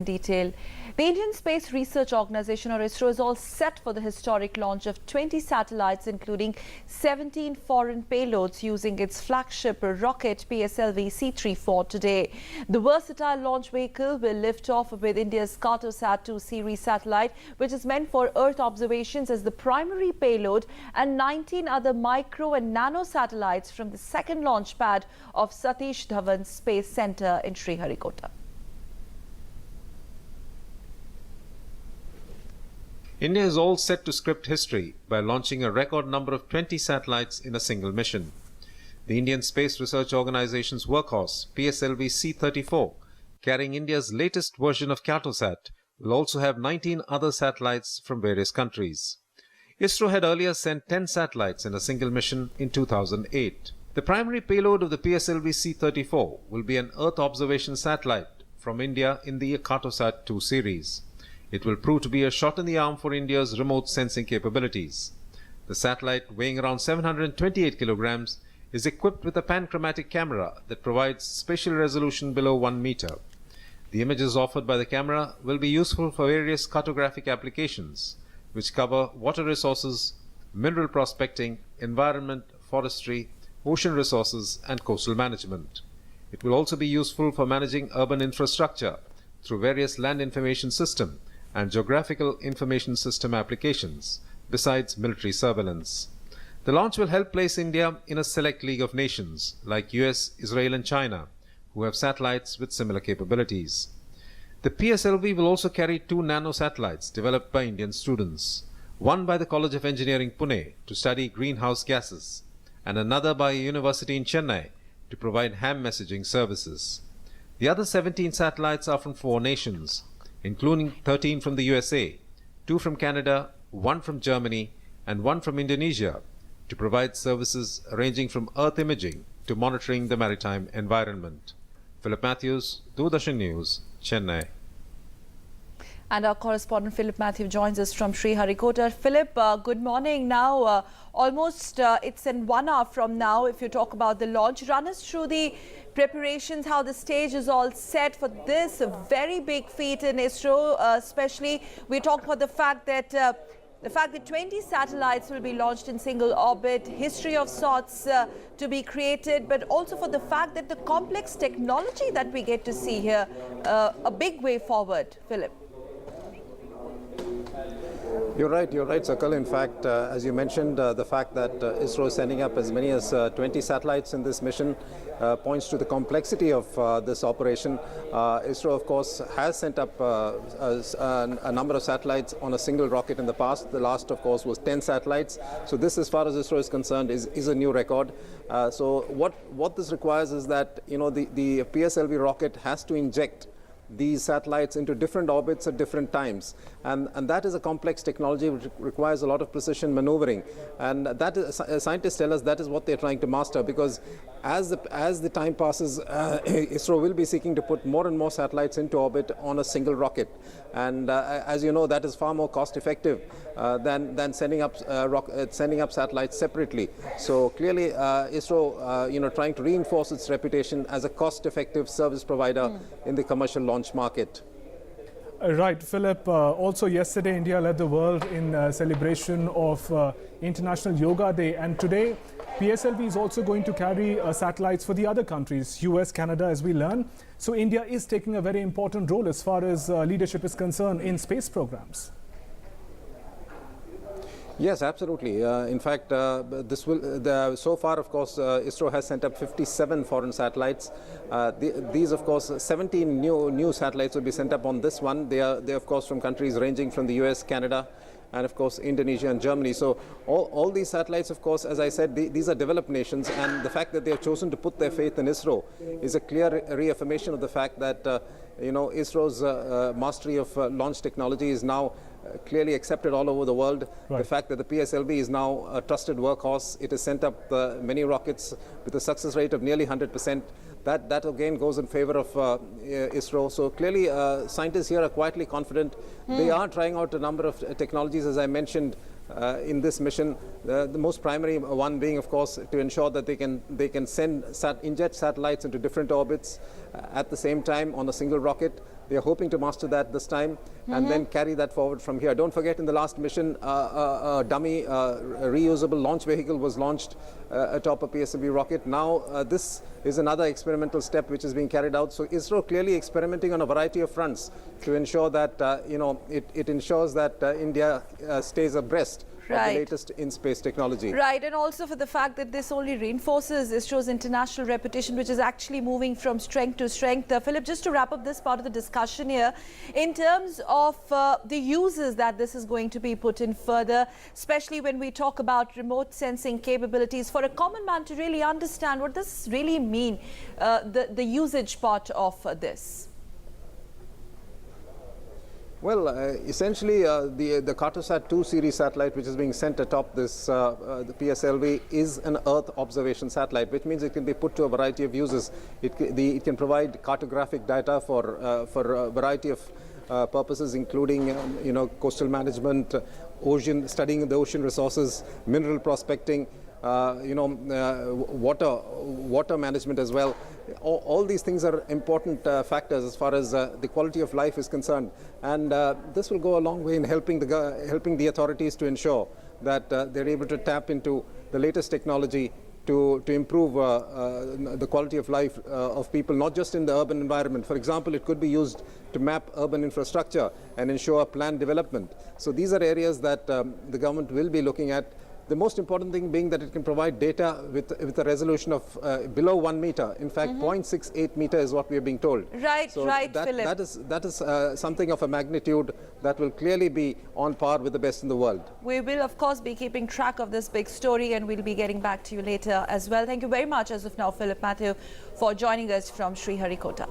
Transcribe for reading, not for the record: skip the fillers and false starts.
detail. The Indian Space Research Organisation or ISRO is all set for the historic launch of 20 satellites, including 17 foreign payloads using its flagship rocket PSLV C-34 today. The versatile launch vehicle will lift off with India's Cartosat 2 series satellite, which is meant for Earth observations as the primary payload, and 19 other micro and nano satellites from the second launch pad of Satish Dhawan Space Centre in Sriharikota. India is all set to script history by launching a record number of 20 satellites in a single mission. The Indian Space Research Organization's workhorse, PSLV C-34, carrying India's latest version of Cartosat, will also have 19 other satellites from various countries. ISRO had earlier sent 10 satellites in a single mission in 2008. The primary payload of the PSLV C-34 will be an Earth observation satellite from India in the Cartosat 2 series. It will prove to be a shot in the arm for India's remote sensing capabilities. The satellite, weighing around 728 kilograms, is equipped with a panchromatic camera that provides spatial resolution below 1 meter. The images offered by the camera will be useful for various cartographic applications, which cover water resources, mineral prospecting, environment, forestry, ocean resources, and coastal management. It will also be useful for managing urban infrastructure through various land information system and geographical information system applications, besides military surveillance. The launch will help place India in a select league of nations like US, Israel and China, who have satellites with similar capabilities. The PSLV will also carry 2 nano satellites developed by Indian students, one by the College of Engineering Pune to study greenhouse gases, and another by a university in Chennai to provide ham messaging services. The other 17 satellites are from 4 nations, including 13 from the USA, 2 from Canada, 1 from Germany, and 1 from Indonesia, to provide services ranging from Earth imaging to monitoring the maritime environment. Philip Matthews, Doordarshan News, Chennai. And our correspondent Philip Matthew joins us from Sriharikota. Philip, good morning. Now, almost it's in 1 hour from now, if you talk about the launch. Run us through the preparations, how the stage is all set for this very big feat in ISRO. Especially, we talked about the fact that 20 satellites will be launched in single orbit, history of sorts to be created, but also for the fact that the complex technology that we get to see here, a big way forward, Philip. You're right, Sakal. In fact, as you mentioned, the fact that ISRO is sending up as many as 20 satellites in this mission points to the complexity of this operation. ISRO, of course, has sent up a number of satellites on a single rocket in the past. The last, of course, was 10 satellites. So this, as far as ISRO is concerned, is a new record. So what this requires is that, the PSLV rocket has to inject these satellites into different orbits at different times, and that is a complex technology which requires a lot of precision maneuvering, and that is, scientists tell us, that is what they're trying to master, because as the time passes, ISRO will be seeking to put more and more satellites into orbit on a single rocket, and as you know, that is far more cost effective than sending up satellites separately. So clearly ISRO trying to reinforce its reputation as a cost effective service provider in the commercial launch market. Right, Philip. Also yesterday, India led the world in celebration of International Yoga Day, and today PSLV is also going to carry satellites for the other countries, US, Canada, as we learn. So India is taking a very important role as far as leadership is concerned in space programs. Yes, absolutely. In fact, so far, of course, ISRO has sent up 57 foreign satellites. These, of course, 17 new satellites will be sent up on this one. They are, of course, from countries ranging from the US, Canada, and of course Indonesia and Germany. So all these satellites, of course, as I said, these are developed nations, and the fact that they have chosen to put their faith in ISRO is a clear reaffirmation of the fact that ISRO's mastery of launch technology is now clearly accepted all over the world. Right. The fact that the PSLV is now a trusted workhorse, it has sent up many rockets with a success rate of nearly 100%. That again goes in favor of ISRO. So clearly scientists here are quietly confident. They are trying out a number of technologies, as I mentioned, in this mission. The most primary one being, of course, to ensure that they can inject satellites into different orbits at the same time on a single rocket. They are hoping to master that this time and then carry that forward from here. Don't forget, in the last mission, a dummy reusable launch vehicle was launched atop a PSLV rocket. Now, this is another experimental step which is being carried out. So ISRO clearly experimenting on a variety of fronts to ensure that, it ensures that India stays abreast of the latest in-space technology. Right, and also for the fact that this only reinforces ISRO's international reputation, which is actually moving from strength to strength. Philip, just to wrap up this part of the discussion here, in terms of the uses that this is going to be put in further, especially when we talk about remote sensing capabilities, for a common man to really understand what does this really mean, the usage part of this? Well, essentially, the Cartosat 2 series satellite, which is being sent atop this the PSLV, is an Earth observation satellite, which means it can be put to a variety of uses. It can provide cartographic data for a variety of purposes, including coastal management, studying the ocean resources, mineral prospecting, water management as well. All these things are important factors as far as the quality of life is concerned, and this will go a long way in helping the authorities to ensure that they're able to tap into the latest technology to improve the quality of life of people, not just in the urban environment. For example, it could be used to map urban infrastructure and ensure planned development. So these are areas that the government will be looking at. The most important thing being that it can provide data with a resolution of below 1 meter. In fact, 0.68 meter is what we are being told. Right, so right, Philip. That is something of a magnitude that will clearly be on par with the best in the world. We will, of course, be keeping track of this big story, and we'll be getting back to you later as well. Thank you very much as of now, Philip Matthew, for joining us from Sriharikota.